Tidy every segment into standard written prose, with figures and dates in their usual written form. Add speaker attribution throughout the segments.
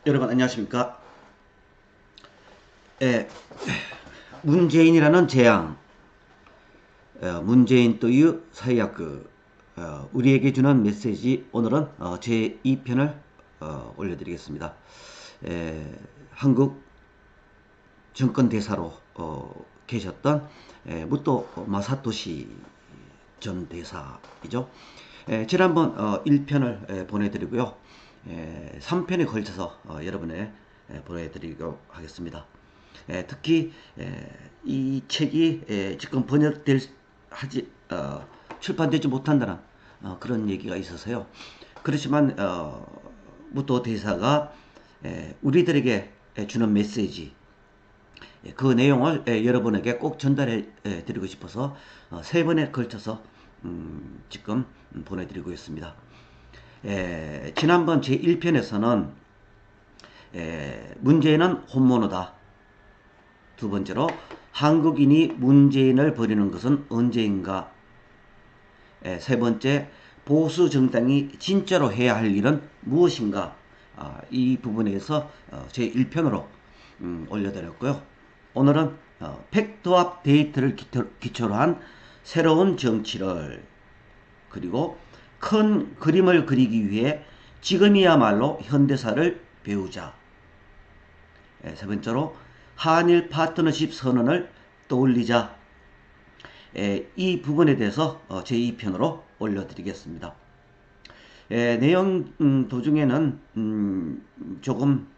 Speaker 1: 여러분 안녕하십니까? 예, 문재인이라는 재앙, 문재인 또유 사회학 우리에게 주는 메시지. 오늘은 제 2편을 올려드리겠습니다. 한국 정권 대사로 계셨던 무토 마사토시 전 대사이죠. 지난번 1편을 보내드리고요. 3편에 걸쳐서 여러분에 보내드리도록 하겠습니다. 특히 이 책이 지금 출판되지 못한다는 그런 얘기가 있어서요. 그렇지만 무토 대사가 우리들에게 주는 메시지, 그 내용을 여러분에게 꼭 전달해 드리고 싶어서 3번에 걸쳐서 지금 보내드리고 있습니다. 지난번 제1편에서는 문재인은 혼모노다, 두 번째로 한국인이 문재인을 버리는 것은 언제인가, 세 번째 보수 정당이 진짜로 해야 할 일은 무엇인가, 이 부분에서 제1편으로 올려드렸고요. 오늘은 팩트와 데이터를 기초로 한 새로운 정치를, 그리고 큰 그림을 그리기 위해 지금이야말로 현대사를 배우자, 세 번째로 한일 파트너십 선언을 떠올리자, 이 부분에 대해서 제2편으로 올려드리겠습니다. 내용 도중에는 조금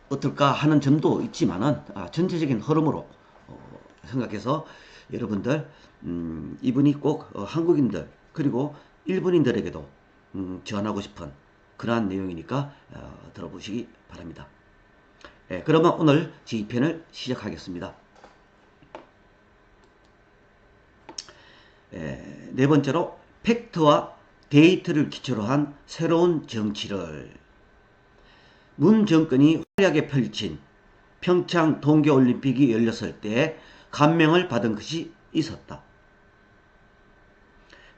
Speaker 1: 어떨까 하는 점도 있지만은 전체적인 흐름으로 생각해서 여러분들 이분이 꼭 한국인들 그리고 일본인들에게도 전하고 싶은 그러한 내용이니까 들어보시기 바랍니다. 그러면 오늘 제2편을 시작하겠습니다. 네 번째로 팩트와 데이터를 기초로 한 새로운 정치를. 문 정권이 활약에 펼친 평창 동계올림픽이 열렸을 때 감명을 받은 것이 있었다.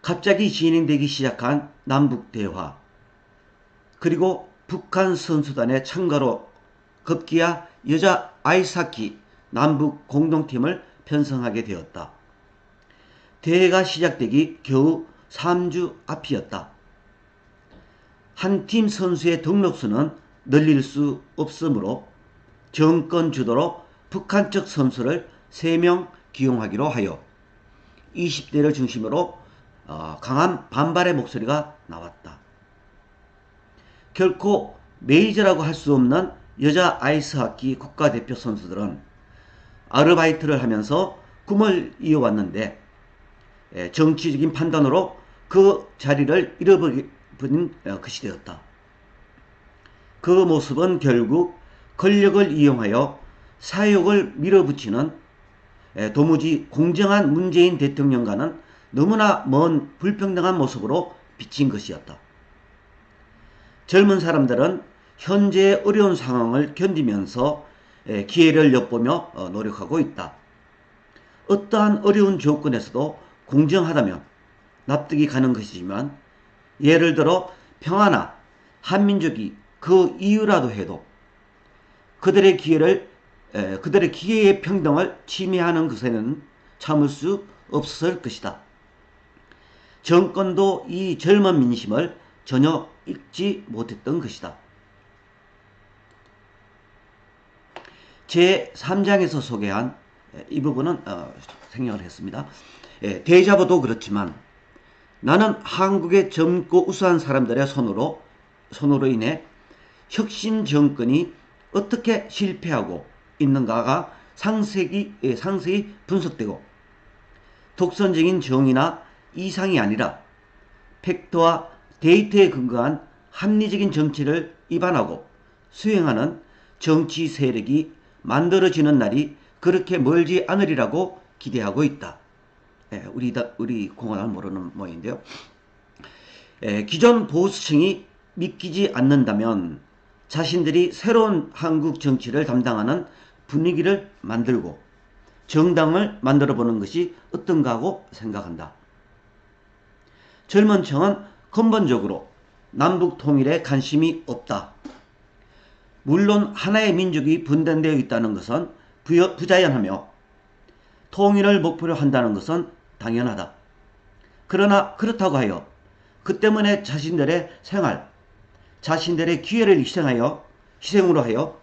Speaker 1: 갑자기 진행되기 시작한 남북대화, 그리고 북한 선수단의 참가로 급기야 여자 아이스하키 남북 공동팀을 편성하게 되었다. 대회가 시작되기 겨우 3주 앞이었다. 한 팀 선수의 등록수는 늘릴 수 없으므로 정권 주도로 북한 측 선수를 3명 기용하기로 하여 20대를 중심으로 강한 반발의 목소리가 나왔다. 결코 메이저라고 할 수 없는 여자 아이스하키 국가대표 선수들은 아르바이트를 하면서 꿈을 이어왔는데 정치적인 판단으로 그 자리를 잃어버린 것이 되었다. 그 모습은 결국 권력을 이용하여 사욕을 밀어붙이는 도무지 공정한 문재인 대통령과는 너무나 먼 불평등한 모습으로 비친 것이었다. 젊은 사람들은 현재의 어려운 상황을 견디면서 기회를 엿보며 노력하고 있다. 어떠한 어려운 조건에서도 공정하다면 납득이 가는 것이지만, 예를 들어 평화나 한민족이 그 이유라도 해도 그들의 기회의 평등을 침해하는 것에는 참을 수 없을 것이다. 정권도 이 젊은 민심을 전혀 읽지 못했던 것이다. 제3장에서 소개한 이 부분은 생략을 했습니다. 데자부도 그렇지만 나는 한국의 젊고 우수한 사람들의 손으로 인해 혁신 정권이 어떻게 실패하고 있는가가 상세히 분석되고, 독선적인 정의나 이상이 아니라 팩트와 데이터에 근거한 합리적인 정치를 입안하고 수행하는 정치 세력이 만들어지는 날이 그렇게 멀지 않으리라고 기대하고 있다. 우리 공화당은 모르는 모양인데요. 기존 보수층이 믿기지 않는다면 자신들이 새로운 한국 정치를 담당하는 분위기를 만들고 정당을 만들어보는 것이 어떤가 하고 생각한다. 젊은 층은 근본적으로 남북 통일에 관심이 없다. 물론 하나의 민족이 분단되어 있다는 것은 부자연하며 통일을 목표로 한다는 것은 당연하다. 그러나 그렇다고 하여 그 때문에 자신들의 생활, 자신들의 기회를 희생으로 하여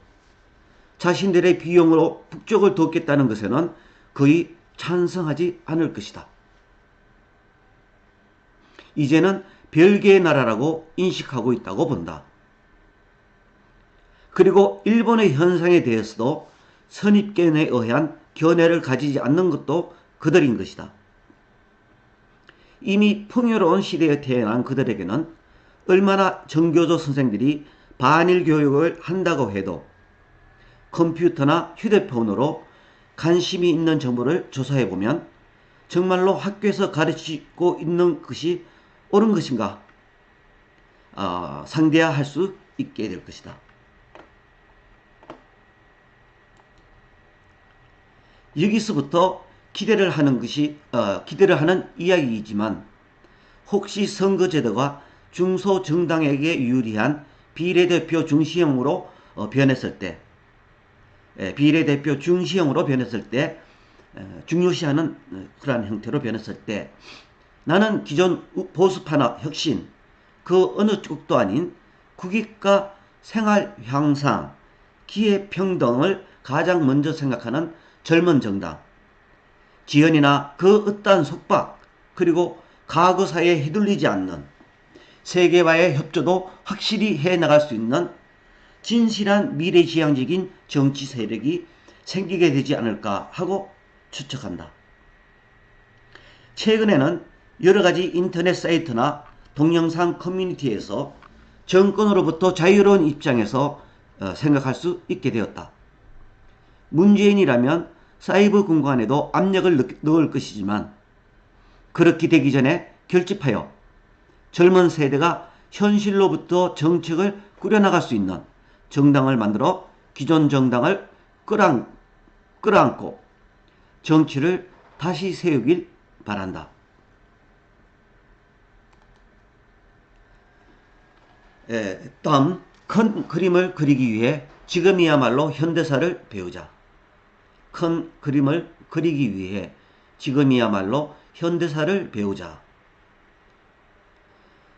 Speaker 1: 자신들의 비용으로 북쪽을 돕겠다는 것에는 거의 찬성하지 않을 것이다. 이제는 별개의 나라라고 인식하고 있다고 본다. 그리고 일본의 현상에 대해서도 선입견에 의한 견해를 가지지 않는 것도 그들인 것이다. 이미 풍요로운 시대에 태어난 그들에게는 얼마나 정교조 선생들이 반일 교육을 한다고 해도 컴퓨터나 휴대폰으로 관심이 있는 정보를 조사해보면 정말로 학교에서 가르치고 있는 것이 옳은 것인가 상대화할 수 있게 될 것이다. 여기서부터 기대를 하는 이야기이지만 혹시 선거제도가 중소정당에게 유리한 비례대표 중시형으로 변했을 때 중요시하는 그러한 형태로 변했을 때 나는 기존 보수파나 혁신 그 어느 쪽도 아닌 국익과 생활 향상, 기회평등을 가장 먼저 생각하는 젊은 정당, 지연이나 그 어떠한 속박 그리고 과거사에 휘둘리지 않는 세계와의 협조도 확실히 해나갈 수 있는 진실한 미래지향적인 정치 세력이 생기게 되지 않을까 하고 추측한다. 최근에는 여러가지 인터넷 사이트나 동영상 커뮤니티에서 정권으로부터 자유로운 입장에서 생각할 수 있게 되었다. 문재인이라면 사이버 공간에도 압력을 넣을 것이지만 그렇게 되기 전에 결집하여 젊은 세대가 현실로부터 정책을 꾸려나갈 수 있는 정당을 만들어 기존 정당을 끌어안고 정치를 다시 세우길 바란다. 다음 큰 그림을 그리기 위해 지금이야말로 현대사를 배우자. 큰 그림을 그리기 위해 지금이야말로 현대사를 배우자.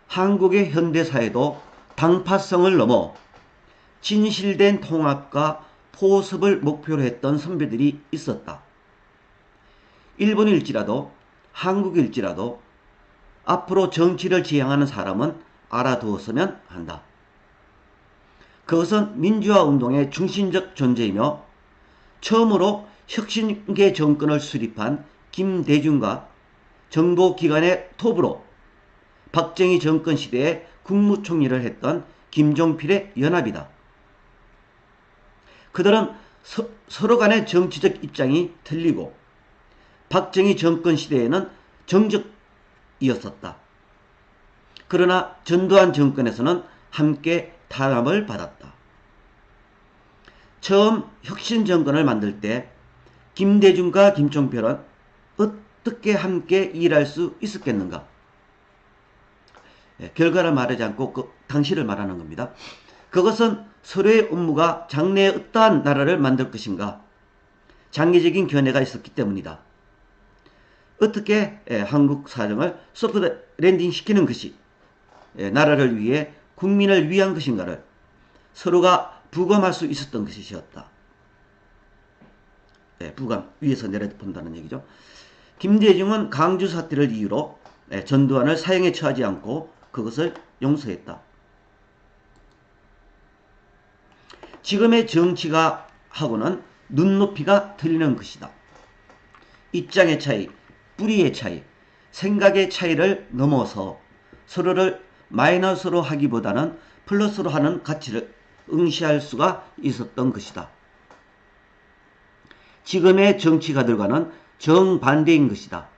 Speaker 1: 한국의 현대사에도 당파성을 넘어 진실된 통합과 포섭을 목표로 했던 선배들이 있었다. 일본일지라도 한국일지라도 앞으로 정치를 지향하는 사람은 알아두었으면 한다. 그것은 민주화운동의 중심적 존재이며 처음으로 혁신계 정권을 수립한 김대중과 정보기관의 톱으로 박정희 정권 시대에 국무총리를 했던 김종필의 연합이다. 그들은 서로 간의 정치적 입장이 틀리고 박정희 정권 시대에는 정적이었었다. 그러나 전두환 정권에서는 함께 탄압을 받았다. 처음 혁신 정권을 만들 때 김대중과 김종필은 어떻게 함께 일할 수 있었겠는가? 결과를 말하지 않고 그 당시를 말하는 겁니다. 그것은 서로의 업무가 장래에 어떠한 나라를 만들 것인가 장기적인 견해가 있었기 때문이다. 어떻게 한국 사정을 소프트 랜딩 시키는 것이 나라를 위해 국민을 위한 것인가를 서로가 부검할 수 있었던 것이었다. 부검, 위에서 내려본다는 얘기죠. 김대중은 강주 사태를 이유로 전두환을 사형에 처하지 않고 그것을 용서했다. 지금의 정치가 하고는 눈높이가 틀리는 것이다. 입장의 차이, 뿌리의 차이, 생각의 차이를 넘어서 서로를 마이너스로 하기보다는 플러스로 하는 가치를 응시할 수가 있었던 것이다. 지금의 정치가들과는 정반대인 것이다.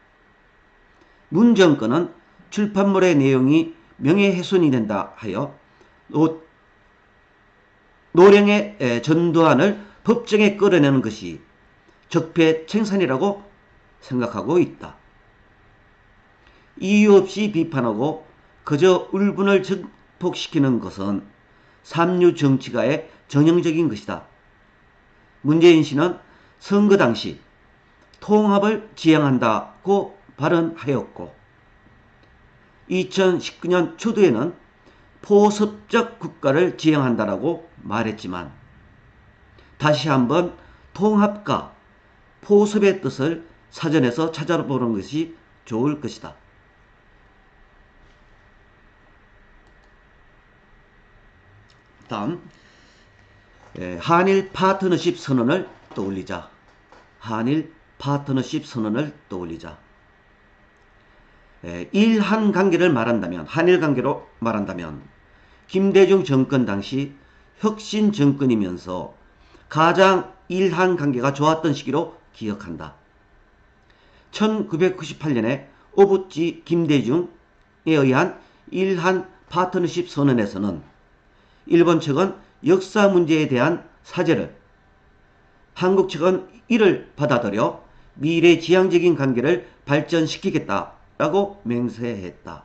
Speaker 1: 문 정권은 출판물의 내용이 명예훼손이 된다 하여 노령의 전두환을 법정에 끌어내는 것이 적폐청산이라고 생각하고 있다. 이유 없이 비판하고 그저 울분을 획폭시키는 것은 삼류 정치가의 전형적인 것이다. 문재인 씨는 선거 당시 통합을 지향한다고 발언하였고 2019년 초두에는 포섭적 국가를 지향한다라고 말했지만 다시 한번 통합과 포섭의 뜻을 사전에서 찾아보는 것이 좋을 것이다. 다음 한일 파트너십 선언을 떠올리자. 한일 파트너십 선언을 떠올리자. 일한 관계를 말한다면, 한일 관계로 말한다면 김대중 정권 당시 혁신 정권이면서 가장 일한 관계가 좋았던 시기로 기억한다. 1998년에 오부치 김대중에 의한 일한 파트너십 선언에서는 일본 측은 역사 문제에 대한 사죄를, 한국 측은 이를 받아들여 미래지향적인 관계를 발전시키겠다라고 맹세했다.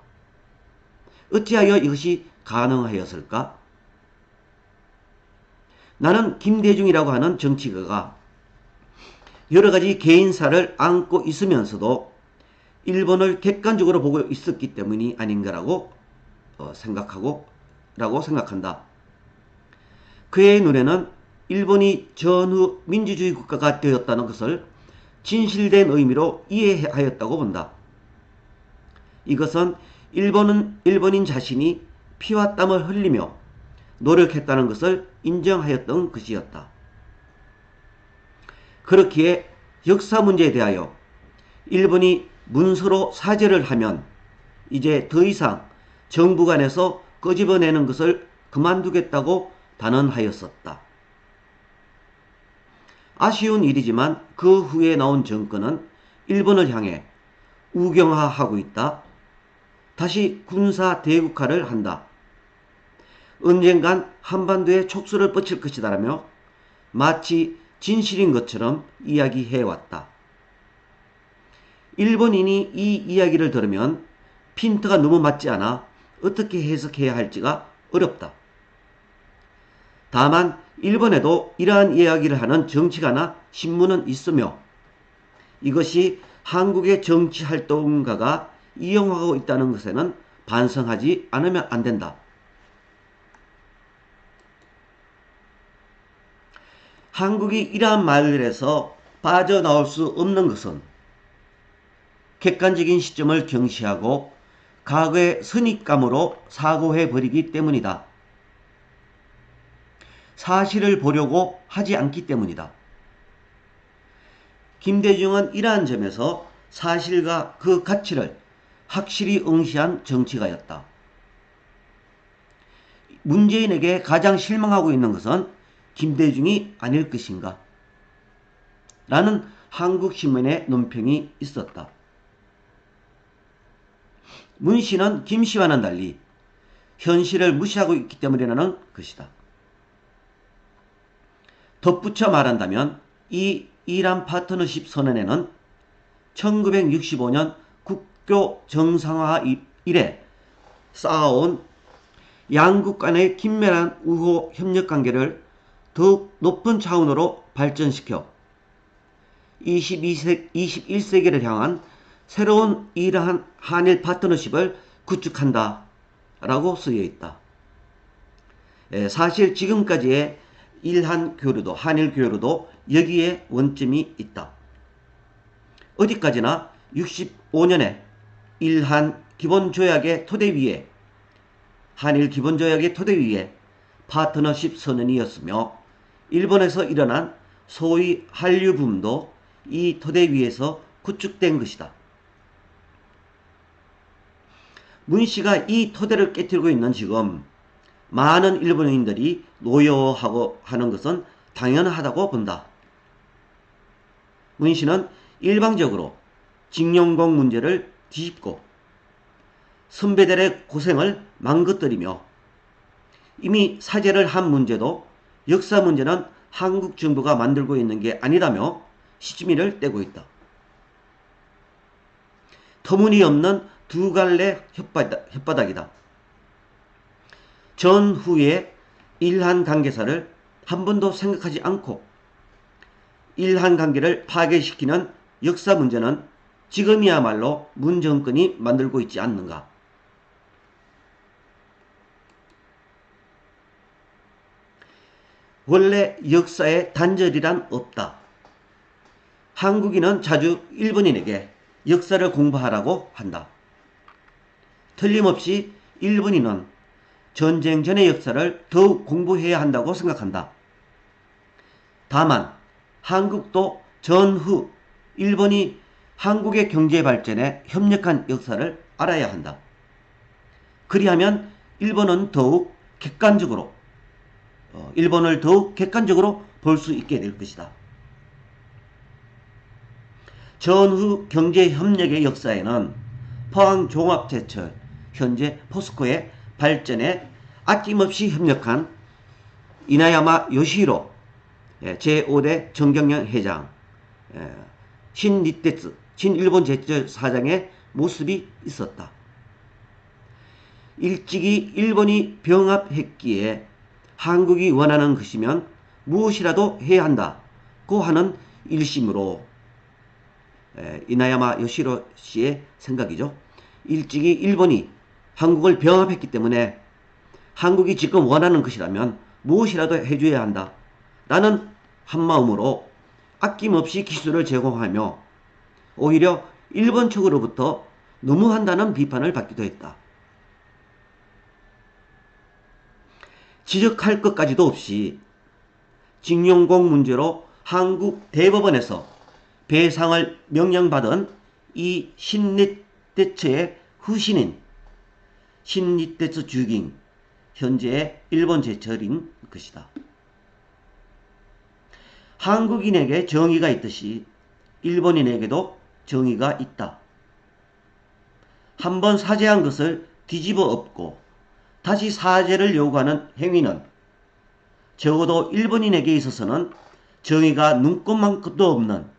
Speaker 1: 어찌하여 이것이 가능하였을까? 나는 김대중이라고 하는 정치가가 여러가지 개인사를 안고 있으면서도 일본을 객관적으로 보고 있었기 때문이 아닌가라고 생각한다. 그의 눈에는 일본이 전후 민주주의 국가가 되었다는 것을 진실된 의미로 이해하였다고 본다. 이것은 일본인 자신이 피와 땀을 흘리며 노력했다는 것을 인정하였던 것이었다. 그렇기에 역사 문제에 대하여 일본이 문서로 사죄를 하면 이제 더 이상 정부 간에서 끄집어내는 것을 그만두겠다고 단언하였었다. 아쉬운 일이지만 그 후에 나온 정권은 일본을 향해 우경화하고 있다. 다시 군사 대국화를 한다. 언젠간 한반도에 촉수를 뻗칠 것이다라며 마치 진실인 것처럼 이야기해왔다. 일본인이 이 이야기를 들으면 핀트가 너무 맞지 않아 어떻게 해석해야 할지가 어렵다. 다만 일본에도 이러한 이야기를 하는 정치가나 신문은 있으며 이것이 한국의 정치활동가가 이용하고 있다는 것에는 반성하지 않으면 안 된다. 한국이 이러한 말들에서 빠져나올 수 없는 것은 객관적인 시점을 경시하고 과거의 선입감으로 사고해버리기 때문이다. 사실을 보려고 하지 않기 때문이다. 김대중은 이러한 점에서 사실과 그 가치를 확실히 응시한 정치가였다. 문재인에게 가장 실망하고 있는 것은 김대중이 아닐 것인가? 라는 한국신문의 논평이 있었다. 문 씨는 김 씨와는 달리 현실을 무시하고 있기 때문이라는 것이다. 덧붙여 말한다면 이 이란 파트너십 선언에는 1965년 국교 정상화 이래 쌓아온 양국 간의 긴밀한 우호 협력 관계를 더욱 높은 차원으로 발전시켜 21세기를 향한 새로운 이러한 한일 파트너십을 구축한다 라고 쓰여 있다. 사실 지금까지의 일한 교류도 한일 교류도 여기에 원점이 있다. 어디까지나 65년에 일한 기본조약의 토대 위에 한일 기본조약의 토대 위에 파트너십 선언이었으며 일본에서 일어난 소위 한류붐도 이 토대 위에서 구축된 것이다. 문 씨가 이 토대를 깨뜨리고 있는 지금 많은 일본인들이 노여워하고 하는 것은 당연하다고 본다. 문 씨는 일방적으로 징용공 문제를 뒤집고 선배들의 고생을 망가뜨리며 이미 사죄를 한 문제도 역사 문제는 한국 정부가 만들고 있는 게 아니라며 시치미를 떼고 있다. 터무니없는 두 갈래 혓바닥이다. 전후의 일한 관계사를 한 번도 생각하지 않고 일한 관계를 파괴시키는 역사 문제는 지금이야말로 문 정권이 만들고 있지 않는가. 원래 역사에 단절이란 없다. 한국인은 자주 일본인에게 역사를 공부하라고 한다. 틀림없이 일본인은 전쟁 전의 역사를 더욱 공부해야 한다고 생각한다. 다만 한국도 전후 일본이 한국의 경제 발전에 협력한 역사를 알아야 한다. 그리하면 일본을 더욱 객관적으로 볼 수 있게 될 것이다. 전후 경제협력의 역사에는 포항종합제철, 현재 포스코의 발전에 아낌없이 협력한 이나야마 요시히로 제5대 정경련 회장, 신니테츠, 신일본 제철 사장의 모습이 있었다. 일찍이 일본이 병합했기에 한국이 원하는 것이면 무엇이라도 해야 한다고 하는 일심으로 이나야마 요시히로 씨의 생각이죠. 일찍이 일본이 한국을 병합했기 때문에 한국이 지금 원하는 것이라면 무엇이라도 해줘야 한다. 라는 한마음으로 아낌없이 기술을 제공하며 오히려 일본 측으로부터 너무한다는 비판을 받기도 했다. 지적할 것까지도 없이 징용공 문제로 한국 대법원에서 배상을 명령받은 이 신니테츠의 후신인 신니테츠 주긴, 현재의 일본 제철인 것이다. 한국인에게 정의가 있듯이 일본인에게도 정의가 있다. 한번 사죄한 것을 뒤집어 엎고 다시 사죄를 요구하는 행위는 적어도 일본인에게 있어서는 정의가 눈꼽만큼도 없는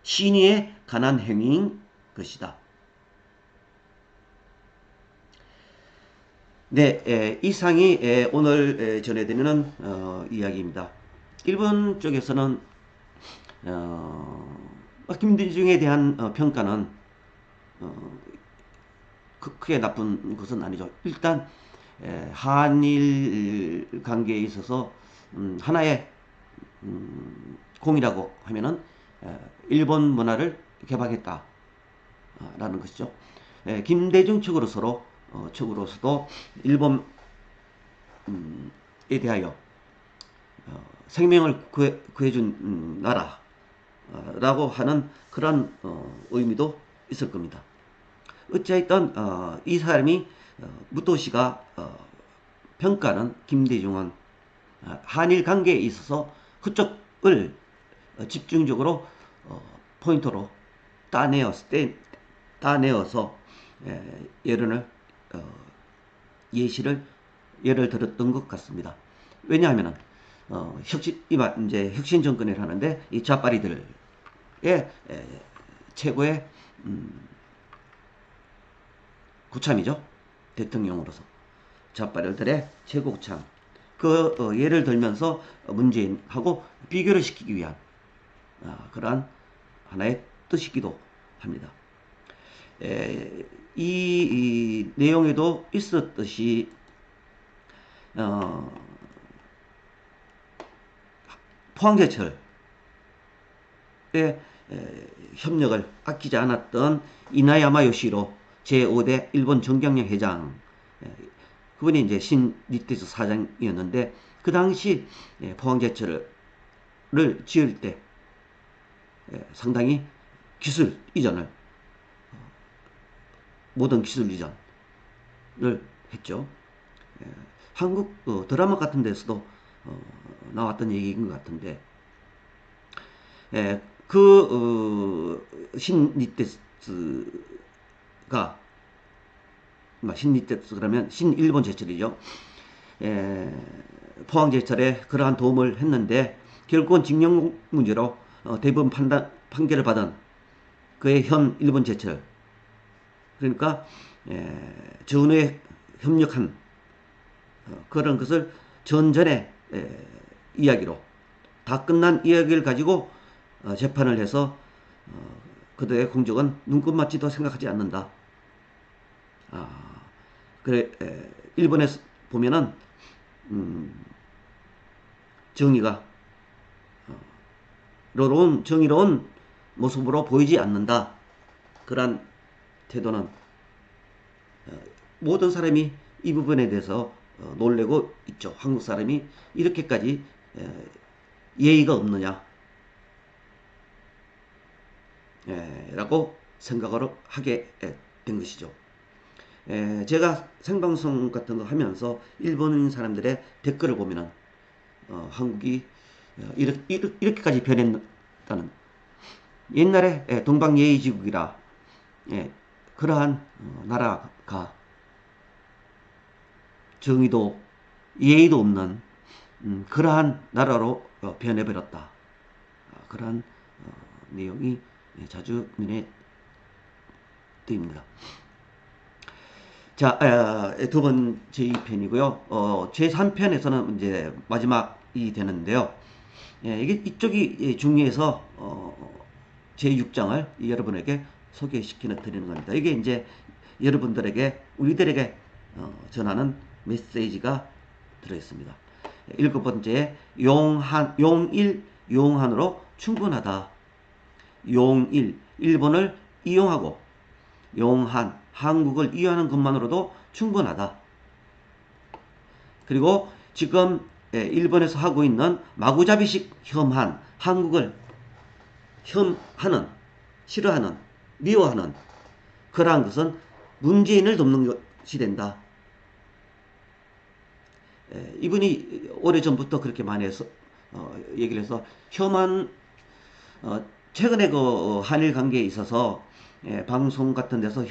Speaker 1: 신의에 관한 행위인 것이다. 네, 이상이 오늘 전해드리는 이야기입니다. 일본 쪽에서는 김대중에 대한 평가는 크게 나쁜 것은 아니죠. 일단 한일 관계에 있어서 하나의 공이라고 하면은 일본 문화를 개방했다라는 것이죠. 김대중 측으로서도 일본에 대하여 생명을 구해준 나라라고 하는 그런 의미도 있을 겁니다. 어찌하였든 이 사람이 무토시가 평가는 김대중은 한일 관계에 있어서 그쪽을 집중적으로 포인트로 따내어서 예를 들었던 것 같습니다. 왜냐하면은 이제 혁신 정권을 하는데 이 좌파리들의 최고의 구참이죠. 대통령으로서 좌파리들의 최고 구참. 그 예를 들면서 문재인하고 비교를 시키기 위한 그러한 하나의 뜻이기도 합니다. 이 내용에도 있었듯이 포항제철의 협력을 아끼지 않았던 이나야마 요시히로 제5대 일본 정경련 회장, 그분이 이제 신니테츠 사장이었는데 그 당시 포항제철을 지을 때 상당히 기술 이전을 모든 기술 이전을 했죠. 한국 드라마 같은 데서도 나왔던 얘기인 것 같은데 신니테츠가 신니테츠 그러면 신일본 제철이죠. 포항제철에 그러한 도움을 했는데 결국은 징용 문제로 대법원 판결을 받은 그의 현 일본 제철, 그러니까 전후에 협력한 그런 것을 전전의 이야기로 다 끝난 이야기를 가지고 재판을 해서 그들의 공적은 눈꼽맞지도 생각하지 않는다. 그래, 일본에서 보면은 정의가 정의로운 모습으로 보이지 않는다. 그러한 태도는 모든 사람이 이 부분에 대해서 놀래고 있죠. 한국 사람이 이렇게까지 예의가 없느냐 라고 생각을 하게 된 것이죠. 제가 생방송 같은 거 하면서 일본인 사람들의 댓글을 보면은 한국이 이렇게까지 변했다는, 옛날에 동방예의지국이라 그러한 나라가 정의도 예의도 없는 그러한 나라로 변해버렸다. 그러한 내용이 자주 눈에 띄입니다. 자, 두 번째 2편이고요. 제 3편에서는 이제 마지막이 되는데요. 이쪽이 중요해서 제 6장을 여러분에게 드리는 겁니다. 이게 이제 여러분들에게, 우리들에게 전하는 메시지가 들어있습니다. 7번째, 용한으로 충분하다. 용일, 일본을 이용하고 한국을 이용하는 것만으로도 충분하다. 그리고 지금 일본에서 하고 있는 마구잡이식 혐한, 한국을 혐하는, 싫어하는, 미워하는 그러한 것은 문재인을 돕는 것이 된다. 이분이 오래전부터 그렇게 많이 해서 얘기를 해서 혐한, 최근에 그 한일 관계에 있어서 방송 같은 데서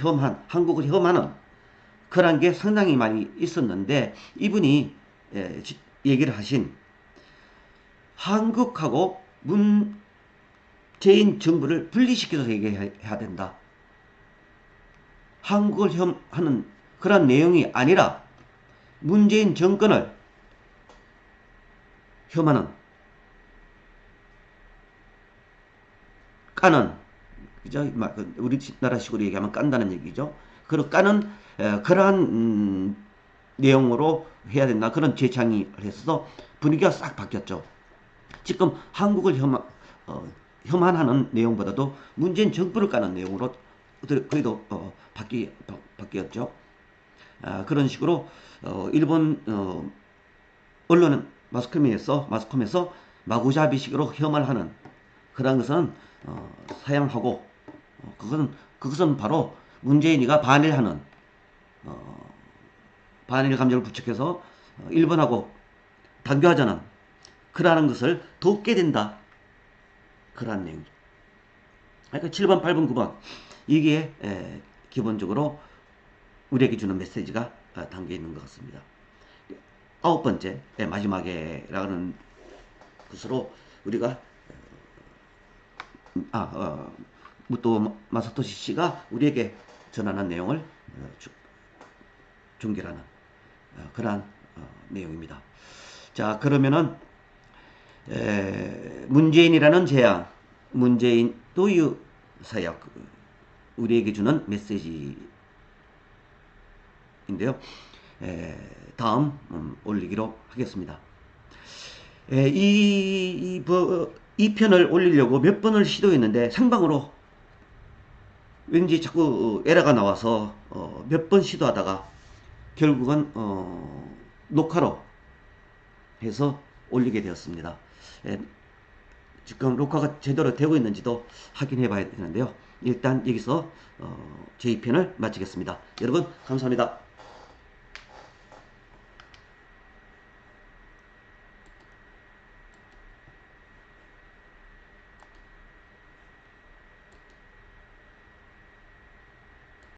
Speaker 1: 한국을 혐하는 그런 게 상당히 많이 있었는데, 이분이 얘기를 하신 한국하고 문재인 정부를 분리시켜서 얘기해야 된다. 한국을 혐하는 그런 내용이 아니라 문재인 정권을 혐하는, 까는, 그죠? 우리나라식으로 얘기하면 깐다는 얘기죠. 까는 그러한 내용으로 해야 된다. 그런 제창이 해서 분위기가 싹 바뀌었죠. 지금 한국을 혐한하는 내용보다도 문재인 정부를 까는 내용으로 거의도 바뀌었죠. 그런 식으로 일본 언론은 마스코미에서 마구잡이식으로 혐오를 하는 그런 것은 사양하고, 그것은 바로 문재인이가 반일하는, 반일 감정을 부추겨서 일본하고 단교하자는 그러한 것을 돕게 된다. 그러한 내용이죠. 그러니까 7번, 8번, 9번 이게 기본적으로 우리에게 주는 메시지가 담겨 있는 것 같습니다. 9번째, 마지막에라는 것으로 우리가 무토 마사토시 씨가 우리에게 전하는 내용을 종결하는 그러한 내용입니다. 자, 그러면은 문재인이라는 재앙, 문재인 도유 사역, 우리에게 주는 메시지인데요. 다음 올리기로 하겠습니다. 이 편을 올리려고 몇 번을 시도했는데 생방으로 왠지 자꾸 에러가 나와서 몇 번 시도하다가 결국은 녹화로 해서 올리게 되었습니다. 지금 녹화가 제대로 되고 있는지도 확인해 봐야 되는데요. 일단 여기서 제 2편을 마치겠습니다. 여러분 감사합니다.